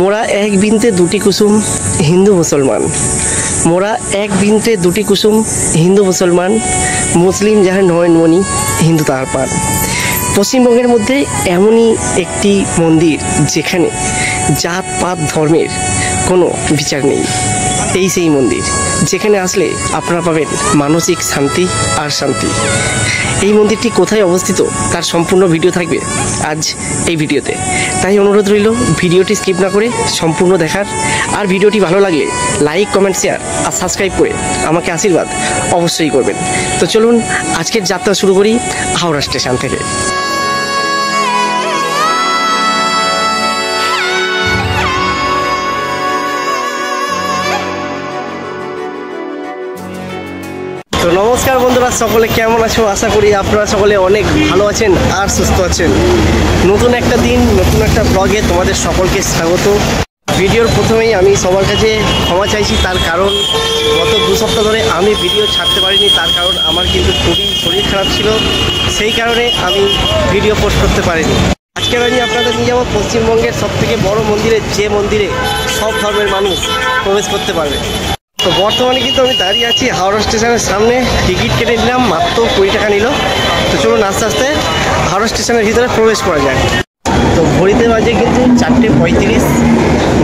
মোরা এক বিনতে দুটি কুসুম হিন্দু মুসলমান, মোরা এক বিনতে দুটি কুসুম হিন্দু মুসলমান, মুসলিম যাহার নয়নমণি হিন্দু তাহার পান। পশ্চিমবঙ্গের মধ্যে এমনই একটি মন্দির যেখানে জাত পাত ধর্মের কোনো বিচার নেই। এই সেই মন্দির যেখানে আসলে আপনারা পাবেন মানসিক শান্তি আর শান্তি। এই মন্দিরটি কোথায় অবস্থিত তার সম্পূর্ণ ভিডিও থাকবে আজ এই ভিডিওতে, তাই অনুরোধ রইল ভিডিওটি স্কিপ না করে সম্পূর্ণ দেখার। আর ভিডিওটি ভালো লাগলে লাইক, কমেন্ট, শেয়ার আর সাবস্ক্রাইব করে আমাকে আশীর্বাদ অবশ্যই করবেন। তো চলুন আজকের যাত্রা শুরু করি হাওড়া স্টেশন থেকে। তো নমস্কার বন্ধুরা, সকলে কেমন আছো? আশা করি আপনারা সকলে অনেক ভালো আছেন আর সুস্থ আছেন। নতুন একটা দিন, নতুন একটা ব্লগে তোমাদের সকলকে স্বাগত। ভিডিওর প্রথমেই আমি সবার কাছে ক্ষমা চাইছি, তার কারণ গত 2 সপ্তাহ ধরে আমি ভিডিও ছাড়তে পারিনি। তার কারণ আমার কিন্তু খুবই শরীর খারাপ ছিল, সেই কারণে আমি ভিডিও পোস্ট করতে পারিনি। আজকে আমি আপনাদের নিয়ে যাবো পশ্চিমবঙ্গের সবথেকে বড় মন্দিরে, যে মন্দিরে সব ধর্মের মানুষ প্রবেশ করতে পারবে। তো বর্তমানে কিন্তু আমি দাঁড়িয়ে আছি হাওড়া স্টেশনের সামনে। টিকিট কেটে নিলাম, মাত্র 20 টাকা নিল। তো চলুন আস্তে আস্তে হাওড়া স্টেশনের ভিতরে প্রবেশ করা যায়। তো ঘড়িতে বাজে কিন্তু 4:35।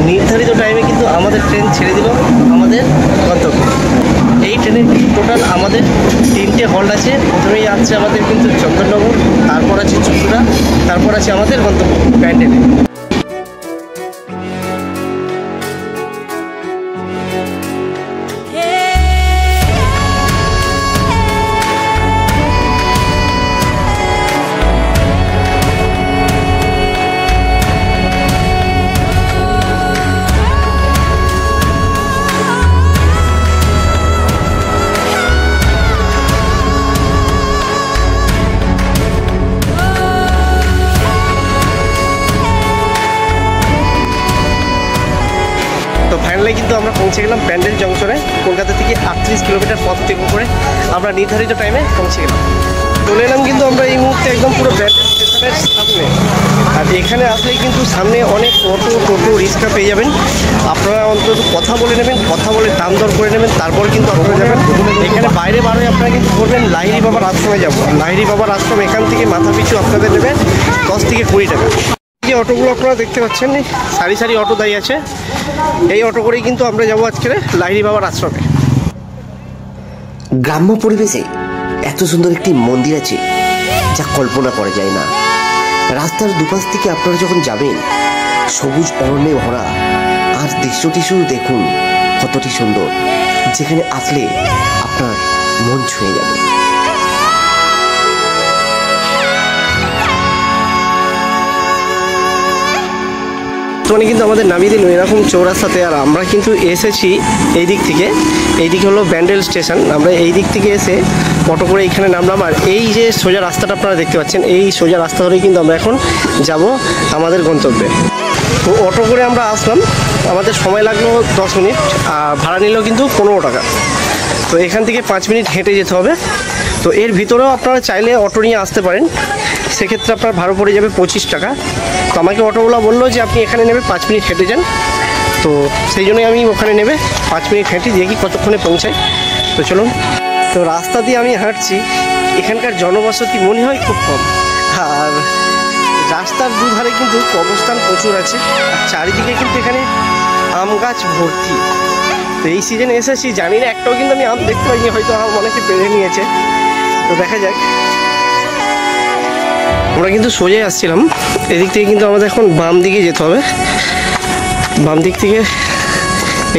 নির্ধারিত টাইমে কিন্তু আমাদের ট্রেন ছেড়ে দিল আমাদের গন্তব্যে। এই ট্রেনের টোটাল আমাদের 3টে হল্ট আছে। প্রথমেই আছে আমাদের কিন্তু চন্দননগর, তারপর আছে চুঁচুড়া, তারপর আছে আমাদের গন্তব্য প্যান্ডেলে। তো ফাইনালি কিন্তু আমরা পৌঁছে গেলাম প্যান্ডেল জংশনে। কলকাতা থেকে 38 কিলোমিটার পথ অতিক্রম করে আমরা নির্ধারিত টাইমে পৌঁছে গেলাম। চলে এলাম কিন্তু আমরা এই মুহূর্তে একদম পুরো প্যান্ডেল স্টেশনের সামনে। আর এখানে আসলেই কিন্তু সামনে অনেক অটো, টোটো, রিক্সা পেয়ে যাবেন। আপনারা অন্তত কথা বলে নেবেন, কথা বলে দাম দর করে নেবেন, তারপর কিন্তু আপনারা যাবেন। এখানে বাইরে বারোয় আপনারা কিন্তু করবেন লাহিড়ী বাবার আশ্রমে যাবো। লাহিড়ী বাবার আশ্রম এখান থেকে মাথা পিছু আপনাদের নেবে 10 থেকে 20 টাকা। যে অটোগুলো আপনারা দেখতে পাচ্ছেন, সারি সারি অটো দাঁড়িয়ে আছে। এই অটো করেই কিন্তু আমরা যাবো আজকে লাহিড়ী বাবার আশ্রমে। গ্রাম্য পরিবেশে এত সুন্দর একটি মন্দির আছে যা কল্পনা করা যায় না। রাস্তার দুপাশ থেকে আপনারা যখন যাবেন, সবুজ অরণ্যে ভরা, আর দৃশ্যটি শুধু দেখুন কতটি সুন্দর, যেখানে আসলে আপনার মন ছুঁয়ে যাবে। মানে কিন্তু আমাদের নামিয়ে দিল এরকম চৌরাস্তাতে। আর আমরা কিন্তু এসেছি এই দিক থেকে। এই দিকে হলো ব্যান্ডেল স্টেশন। আমরা এই দিক থেকে এসে অটো করে এইখানে নামলাম। আর এই যে সোজা রাস্তাটা আপনারা দেখতে পাচ্ছেন, এই সোজা রাস্তা ধরেই কিন্তু আমরা এখন যাব আমাদের গন্তব্যে। তো অটো করে আমরা আসলাম, আমাদের সময় লাগলো 10 মিনিট, আর ভাড়া নিল কিন্তু 15 টাকা। তো এখান থেকে 5 মিনিট হেঁটে যেতে হবে। তো এর ভিতরেও আপনারা চাইলে অটো নিয়ে আসতে পারেন, সেক্ষেত্রে আপনার ভাড়া পড়ে যাবে 25 টাকা। তো আমাকে অটোওয়ালা বললো যে আপনি এখানে নেবে 5 মিনিট হেঁটে যান। তো সেই জন্যই আমি ওখানে নেবে 5 মিনিট হেঁটে দেখি কতক্ষণে পৌঁছাই। তো চলুন। তো রাস্তা দিয়ে আমি হাঁটছি, এখানকার জনবসতি মনে হয় খুব কম। আর রাস্তার দুধারে কিন্তু কবরস্থান প্রচুর আছে, আর চারিদিকে কিন্তু এখানে আম গাছ ভর্তি। তো এই সিজনে এসেছি, জানি না একটাও কিন্তু আমি আম দেখতে পাইনি, হয়তো আম অনেকে পেরে নিয়েছে। তো দেখা যাক। আমরা কিন্তু সোজাই আসছিলাম, এদিক থেকে কিন্তু আমাদের এখন বাম দিকে যেতে হবে। বাম দিক থেকে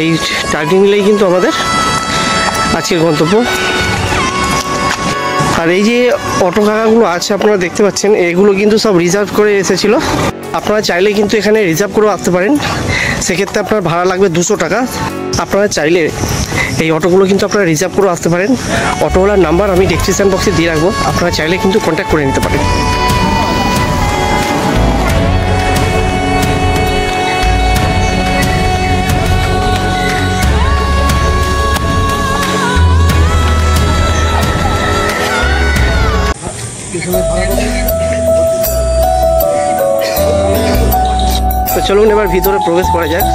এই টার্নিং নিলেই কিন্তু আমাদের আজকের গন্তব্য। আর এই যে অটো কাকাগুলো আছে আপনারা দেখতে পাচ্ছেন, এগুলো কিন্তু সব রিজার্ভ করে এসেছিলো। আপনারা চাইলে কিন্তু এখানে রিজার্ভ করেও আসতে পারেন, সেক্ষেত্রে আপনার ভাড়া লাগবে 200 টাকা। আপনারা চাইলে এই অটোগুলো কিন্তু আপনারা রিজার্ভ করেও আসতে পারেন। অটোওয়ালার নাম্বার আমি ডেসক্রিপশন বক্সে দিয়ে রাখবো, আপনারা চাইলে কিন্তু কন্ট্যাক্ট করে নিতে পারেন। তো চলুন এবার ভিতরে প্রবেশ করা যাক।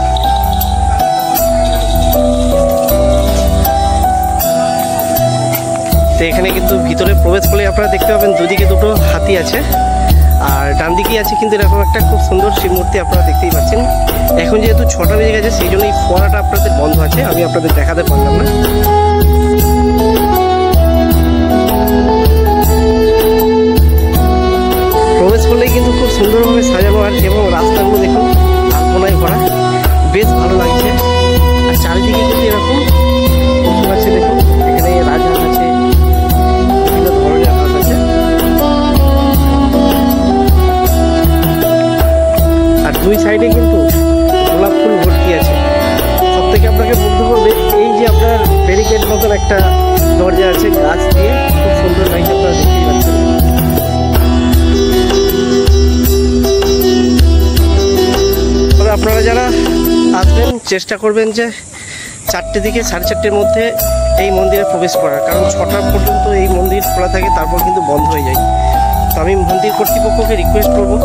তো এখানে কিন্তু ভিতরে প্রবেশ করলে আপনারা দেখতে পাবেন দুদিকে দুটো হাতি আছে, আর ডান দিকেই আছে কিন্তু এরকম একটা খুব সুন্দর শিব মূর্তি আপনারা দেখতেই পাচ্ছেন। এখন যেহেতু 6টা বেজে গেছে সেই জন্য এই ফোয়ারাটা আপনাদের বন্ধ আছে, আমি আপনাদের দেখাতে পারলাম না। প্রবেশ করলেই কিন্তু খুব সুন্দরভাবে সাজানো আর এবং রাস্তাগুলো দেখুন আলপনায় ভরা, বেশ ভালো লাগছে। আর চারিদিকে কিন্তু এরকম পশু আছে, দেখুন এখানে রাজহাঁস আছে, বিভিন্ন ধরনের হাঁস আছে। আর দুই সাইডে কিন্তু গোলাপ ফুল ভর্তি আছে। সব থেকে আপনাকে বলতে হবে এই যে আপনার ব্যারিকেড মতন একটা দরজা আছে গাছ দিয়ে, খুব সুন্দর লাগছে, আপনারা দেখতেই পাচ্ছেন। তবে আপনারা যারা আসবেন চেষ্টা করবেন যে 4টে থেকে 4:30-র মধ্যে এই মন্দিরে প্রবেশ করার, কারণ 6টা পর্যন্ত এই মন্দির খোলা থাকে, তারপর কিন্তু বন্ধ হয়ে যায়। তো আমি মন্দির কর্তৃপক্ষকে রিকোয়েস্ট করবো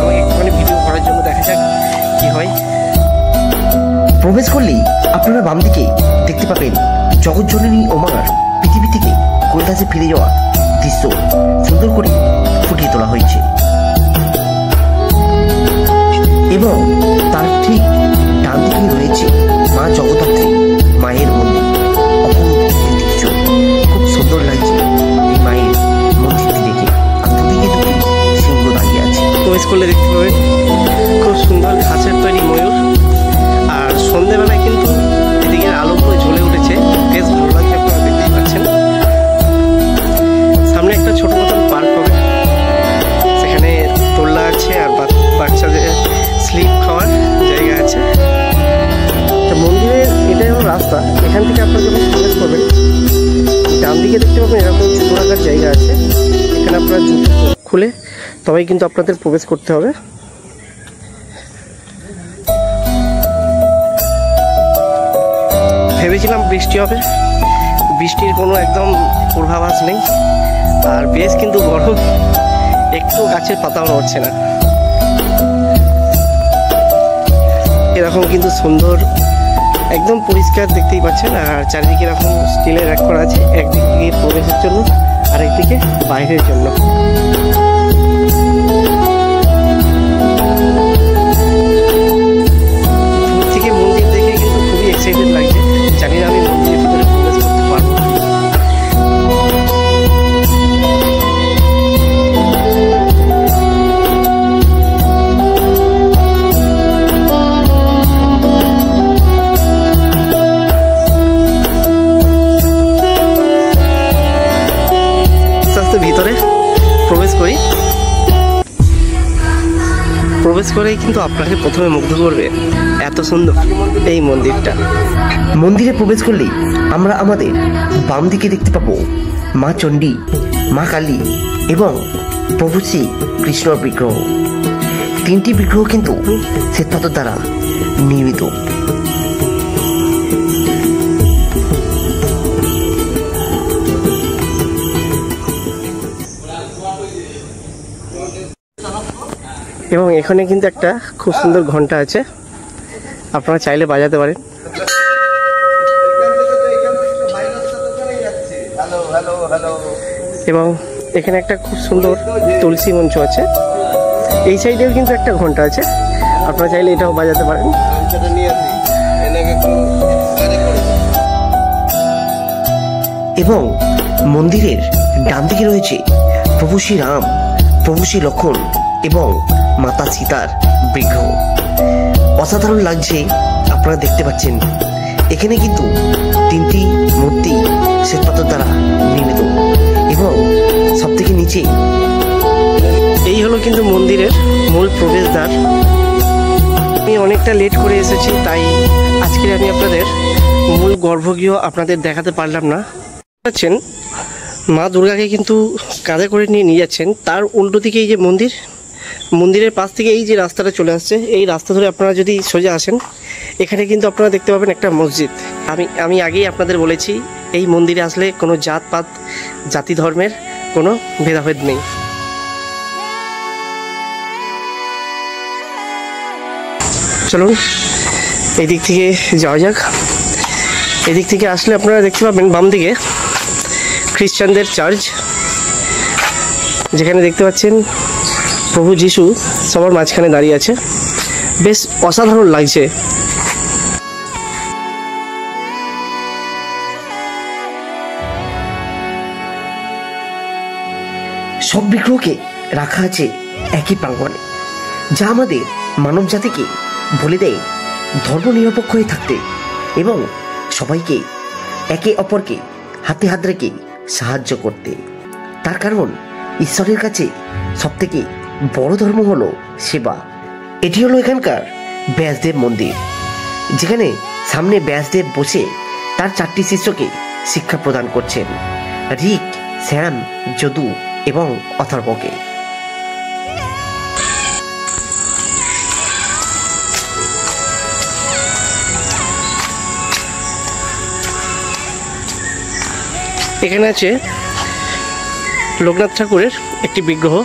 আমাকে একটুখানি ভিডিও করার জন্য, দেখা যাক কি হয়। প্রবেশ করলেই আপনারা বাম দিকে দেখতে পাবেন জগৎজননী ওমার পৃথিবী থেকে কৈলাসে ফিরে যাওয়া দৃশ্য সুন্দর করে ফুটিয়ে তোলা হয়েছে, এবং তার ঠিক ডান দিকে রয়েছে মা জগদ্ধাত্রী মায়ের মন্দির। অপূর্ব দৃশ্য, খুব সুন্দর লাগছে এই মায়ের মন্দিরটি দেখে। আর দুদিকে দুটি সিংহ দাঁড়িয়ে আছে। প্রবেশ করলে দেখতে পাবেন খুব সুন্দর কাঁচের তৈরি ময়ূর, আর সন্ধ্যেবেলায় কিন্তু এদিকে আলোগুলো জ্বলে উঠেছে, বেশ ভালো লাগছে, আপনারা দেখতেই পাচ্ছেন। সামনে একটা ছোট মতন পার্ক হবে, সেখানে দোলনা আছে আর বাচ্চাদের স্লিপ খাওয়ার জায়গা আছে। তো মন্দিরের এটাই হলো রাস্তা। এখান থেকে আপনারা যখন প্রবেশ করবেন ডান দিকে দেখতে পাবেন এরকম জুতো রাখার জায়গা আছে, এখানে আপনারা জুতো খুলে তবেই কিন্তু আপনাদের প্রবেশ করতে হবে। ভেবেছিলাম বৃষ্টি হবে, বৃষ্টির কোনো একদম পূর্বাভাস নেই, আর বেশ কিন্তু গরম, একটু গাছের পাতাও নড়ছে না। এরকম কিন্তু সুন্দর একদম পরিষ্কার দেখতেই পাচ্ছেন, আর চারিদিকে এরকম স্টিলের র্যাক করা আছে, একদিকে প্রবেশের জন্য আর একদিকে বাইরের জন্য। দূর থেকে মন্দির দেখে কিন্তু খুবই এক্সাইটেড লাগছে, জানি না আমি মন্দিরের ভিতরে প্রবেশ করতে পারবো। ভিতরে প্রবেশ করি, প্রবেশ করেই কিন্তু আপনাকে প্রথমে মুগ্ধ করবে এত সুন্দর এই মন্দিরটা। মন্দিরে প্রবেশ করলেই আমরা আমাদের বাম দিকে দেখতে পাবো মা চণ্ডী, মা কালী এবং প্রভু শ্রী কৃষ্ণর বিগ্রহ। 3টি বিগ্রহ কিন্তু শ্বেতপাথর দ্বারা নির্মিত। এবং এখানে কিন্তু একটা খুব সুন্দর ঘন্টা আছে, আপনারা চাইলে বাজাতে পারেন। এবং এখানে একটা খুব সুন্দর তুলসী মঞ্চ আছে, এই সাইডেও কিন্তু একটা ঘন্টা আছে, আপনারা চাইলে এটাও বাজাতে পারেন। এবং মন্দিরের ডান দিকে রয়েছে প্রভু শ্রী রাম, প্রভু শ্রী লক্ষ্মণ এবং মাতা সীতার বিগ্রহ। অসাধারণ লাগছে, আপনারা দেখতে পাচ্ছেন এখানে কিন্তু 3টি মূর্তি শ্বেতপাথর দ্বারা নির্মিত, এবং সব থেকে নিচে এই হলো কিন্তু মন্দিরের মূল প্রবেশদ্বার। আমি অনেকটা লেট করে এসেছি, তাই আজকে আমি আপনাদের মূল গর্ভগৃহ আপনাদের দেখাতে পারলাম না। পাচ্ছেন মা দুর্গাকে কিন্তু কাঁধে করে নিয়ে যাচ্ছেন, তার উল্টো দিকে এই যে মন্দির, মন্দিরের পাশ থেকে এই যে রাস্তাটা চলে আসছে, এই রাস্তা ধরে আপনারা যদি সোজা আসেন এখানে কিন্তু আপনারা দেখতে পাবেন একটা মসজিদ। আমি আগেই আপনাদের বলেছি এই মন্দিরে আসলে কোনো জাতপাত জাতি ধর্মের কোনো ভেদাভেদ নেই। চলুন এই দিক থেকে যাওয়া যাক। এদিক থেকে আসলে আপনারা দেখতে পাবেন বাম দিকে খ্রিস্টানদের চার্চ, যেখানে দেখতে পাচ্ছেন প্রভু যিশু সবার মাঝখানে দাঁড়িয়ে আছে। বেশ অসাধারণ লাগছে। সব বিগ্রহকে রাখা আছে একই প্রাঙ্গণে, যা আমাদের মানব জাতিকে বলে দেয় ধর্ম নিরপেক্ষ হয়ে থাকতে এবং সবাইকে একে অপরকে হাতে হাত রেখে সাহায্য করতে। তার কারণ ঈশ্বরের কাছে সবথেকে বড় ধর্ম হলো সেবা। এটি হলো এখানকার ব্যাসদেব মন্দির, যেখানে সামনে ব্যাসদেব বসে তার 4টি শিষ্যকে শিক্ষা প্রদান করছেন, ঋক, শ্যাম, যদু এবং অথর্বকে। এখানে আছে লোকনাথ ঠাকুরের একটি বিগ্রহ।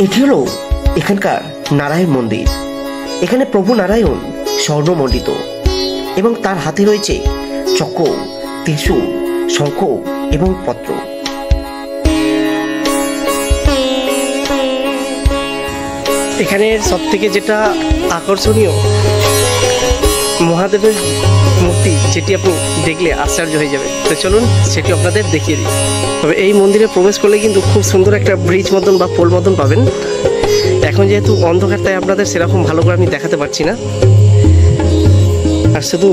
এটি হলো এখানকার নারায়ণ মন্দির। এখানে প্রভু নারায়ণ স্বর্ণমণ্ডিত এবং তার হাতে রয়েছে চক্র, ত্রিশূল, শঙ্খ এবং পত্র। এখানে সব থেকে যেটা আকর্ষণীয় মহাদেবের মূর্তি, যেটি আপনি দেখলে আশ্চর্য হয়ে যাবে। তো চলুন সেটি আপনাদের দেখিয়ে দিই। তবে এই মন্দিরে প্রবেশ করলে কিন্তু খুব সুন্দর একটা ব্রিজ মতন বা পোল মতন পাবেন। এখন যেহেতু অন্ধকার, তাই আপনাদের সেরকম ভালো করে আমি দেখাতে পারছি না। আর শুধু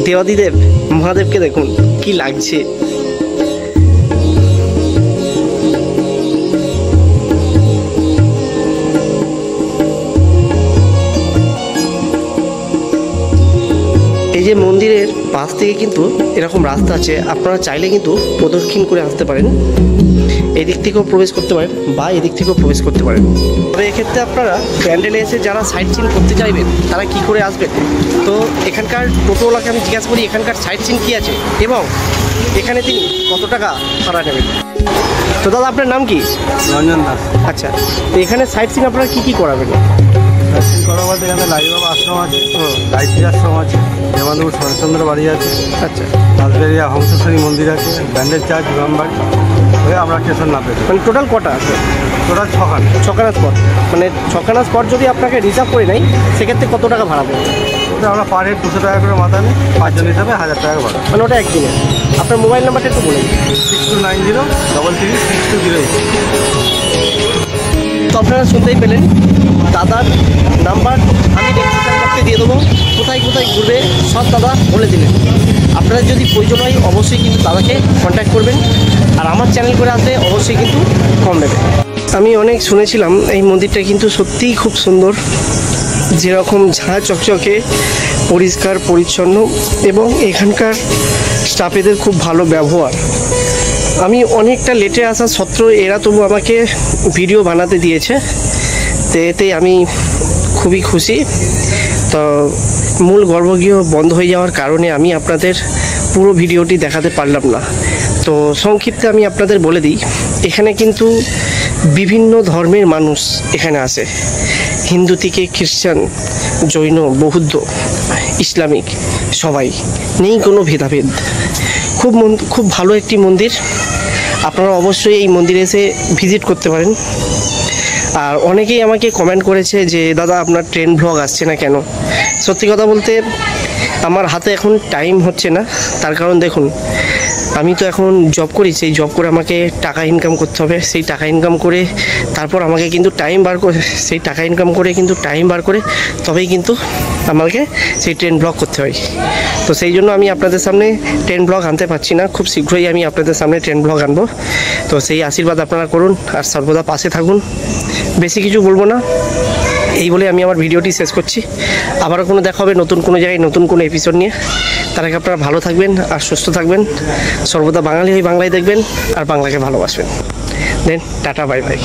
দেবাদিদেব মহাদেবকে দেখুন কি লাগছে। এই যে মন্দিরের পাশ থেকে কিন্তু এরকম রাস্তা আছে, আপনারা চাইলে কিন্তু প্রদক্ষিণ করে আসতে পারেন। এদিক থেকেও প্রবেশ করতে পারেন বা এদিক থেকেও প্রবেশ করতে পারেন। তবে এক্ষেত্রে আপনারা প্যান্ডেলে এসে যারা সাইট সিন করতে চাইবেন তারা কি করে আসবেন, তো এখানকার টোটোওয়ালাকে আমি জিজ্ঞাসা করি এখানকার সাইট সিন কী আছে এবং এখানে তিনি কত টাকা ভাড়া নেবেন। তো দাদা আপনার নাম কি? রঞ্জন দাস। আচ্ছা, তো এখানে সাইট সিন আপনারা কী কী করাবেন? দর্শন করা বলতে এখানে লাইবাবা আশ্রম আছে, গায়ত্রী আশ্রম আছে, দেবানন্দ শরৎচন্দ্র বাড়ি আছে, আচ্ছা, রাজবেরিয়া হংসেশ্বরী মন্দির আছে, ব্যান্ডেল চার্চ, ইমামবাড়ি হয়ে আমরা স্টেশন নামবে। মানে টোটাল কটা আছে? টোটাল 6খানা। ছখানা স্পট, মানে ছখানা স্পট যদি আপনাকে রিজার্ভ করে নেয় সেক্ষেত্রে কত টাকা ভাড়া দেবেন? ওটা আমরা পার হেড 200 টাকা করে মাথা নিই, 5 জন হিসাবে 1000 টাকা ভাড়া। মানে ওটা একদিনে। আপনার মোবাইল নাম্বারটা একটু বলুন। 6290333208। তো আপনারা শুনতেই পেলেন, দাদার নাম্বার আমি ডেসক্রিপশন বক্সে দিয়ে দেবো। কোথায় কোথায় ঘুরবে সব দাদা বলে দিলেন। আপনারা যদি প্রয়োজন হয় অবশ্যই কিন্তু দাদাকে কন্ট্যাক্ট করবেন, আর আমার চ্যানেল করে আসলে অবশ্যই কিন্তু কম নেবে। আমি অনেক শুনেছিলাম এই মন্দিরটা কিন্তু সত্যিই খুব সুন্দর, যেরকম ঝাঁ চকচকে, পরিষ্কার পরিচ্ছন্ন এবং এখানকার স্টাফেদের খুব ভালো ব্যবহার। আমি অনেকটা লেটে আসা সত্ত্বেও এরা তবু আমাকে ভিডিও বানাতে দিয়েছে, তো এতে আমি খুবই খুশি। তো মূল গর্ভগৃহ বন্ধ হয়ে যাওয়ার কারণে আমি আপনাদের পুরো ভিডিওটি দেখাতে পারলাম না। তো সংক্ষিপ্তে আমি আপনাদের বলে দিই, এখানে কিন্তু বিভিন্ন ধর্মের মানুষ এখানে আসে, হিন্দু থেকে খ্রিস্টান, জৈন, বৌদ্ধ, ইসলামিক, সবাই, নেই কোনো ভেদাভেদ। খুব ভালো একটি মন্দির। আপনারা অবশ্যই এই মন্দিরে এসে ভিজিট করতে পারেন। আর অনেকেই আমাকে কমেন্ট করেছে যে দাদা আপনার ট্রেন ব্লগ আসছে না কেন। সত্যি কথা বলতে আমার হাতে এখন টাইম হচ্ছে না, তার কারণ দেখুন আমি তো এখন জব করি, সেই জব করে আমাকে টাকা ইনকাম করতে হবে। সেই টাকা ইনকাম করে তারপর আমাকে কিন্তু টাইম বার করে, সেই টাকা ইনকাম করে কিন্তু টাইম বার করে তবেই কিন্তু আমাকে সেই ট্রেন ব্লগ করতে হয়। তো সেই জন্য আমি আপনাদের সামনে ট্রেন ব্লগ আনতে পারছি না। খুব শীঘ্রই আমি আপনাদের সামনে ট্রেন ব্লগ আনবো। তো সেই আশীর্বাদ আপনারা করুন আর সর্বদা পাশে থাকুন। বেশি কিছু বলবো না, এই বলে আমি আমার ভিডিওটি শেষ করছি। আবারও কোনো দেখা হবে নতুন কোনো জায়গায় নতুন কোনো এপিসোড নিয়ে। তার আগে আপনারা ভালো থাকবেন আর সুস্থ থাকবেন। সর্বদা বাঙালি হয়ে বাংলায় দেখবেন আর বাংলাকে ভালোবাসবেন। Then tata, bye by.